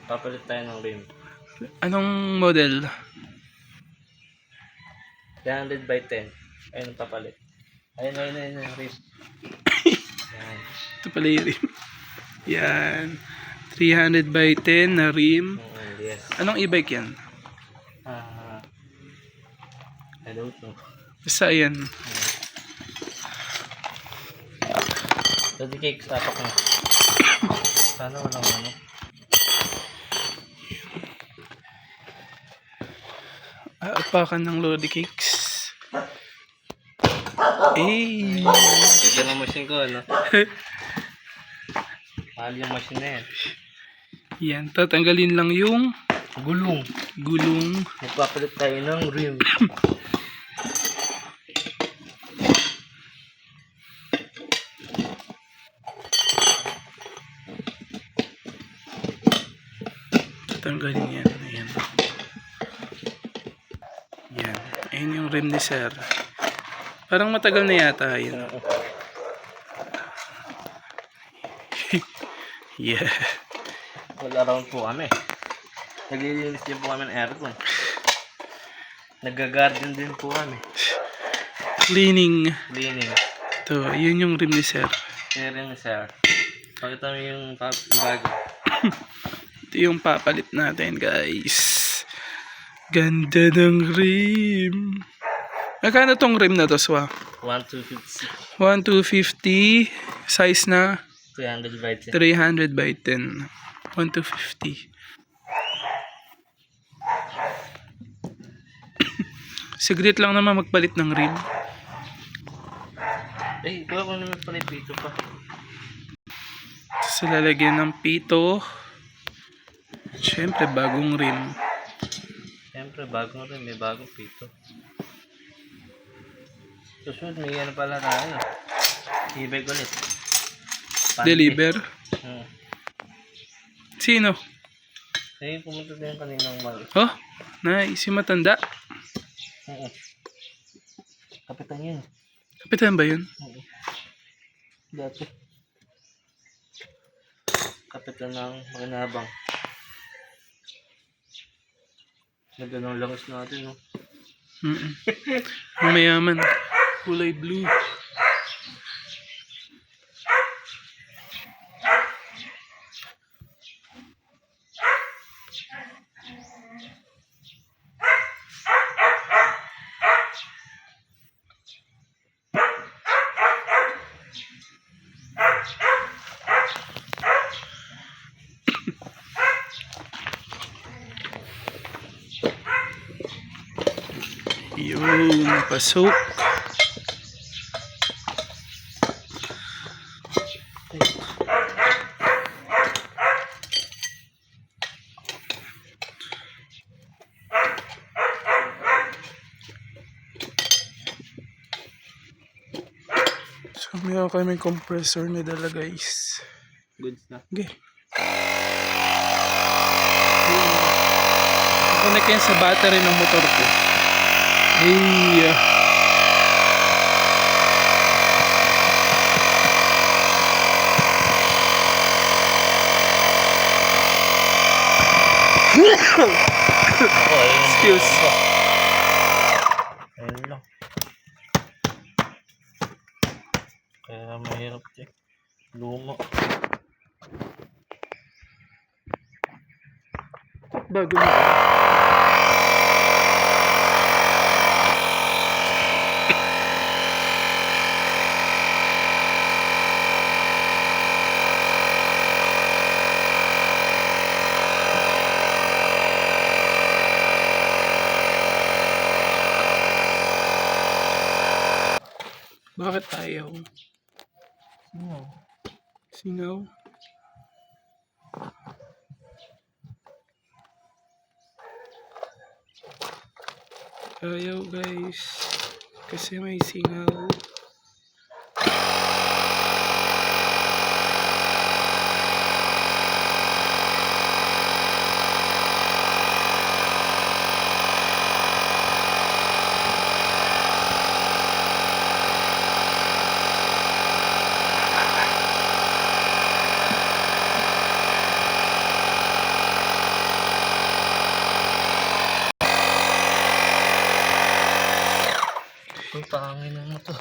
Papalit tayo ng rim. Anong model? 300 by 10. Ayun ang papalit. Ayun yung rim. Yan. Ito pala yung rim. Yan. 300 by 10 na rim. Yes. Anong e-bike yan? I don't know. Basta yan. Daddy cakes, apak na. Sana walang ano. Apakan ng Lodi Cakes. Eh. Ganda ng machine ko, ano? Mahal yung machine na yan. Yan. Tatanggalin lang yung Gulong. gulong. Nagpapalit tayo ng rim. Tatanggalin yan. Ayan. Yan. Ayan yung rim ni sir. Parang matagal na yata yun. Yeah. All around po kami. Naglilinis din po kami ng aircon. Nag-garden din po kami. Cleaning. Cleaning. Ito. Yun yung rim ni sir. Sharing sir. Pakita mo yung bago. Ito yung papalit natin, guys. Ganda ng rim. Magkano tong rim na to, Swa? 1250. 1250. Size na 300 by 10. 300 by 10. 1250. Sigrit lang naman magpalit ng rim. Eh, ikaw ako naman pala dito pa. Tapos lalagyan ng pito. Siyempre, bagong rim. Siyempre, bagong rin. May bagong pito. Susunod, may ano pala tayo. E-bike ulit. Pante. Deliver. Sino? Eh, pumunta din kaninang mal. Oh, nice. Yung matanda. Kapitan yun. Kapitan ba yun? Dati. Kapitan ng Makinabang. Ganda ng langis natin, no? Ang mayaman. Kulay blue. Yun, pasok. So, meron kami compressor na dala, guys. Goods na. Okay. Connect yan sa battery ng motor ko. Hey. Excuse. Ayun lang. Kaya mahirap check. Luma. Bago na. Bakit ayaw? Singaw? Ayaw, guys. Kasi may singaw. Putangin mo to.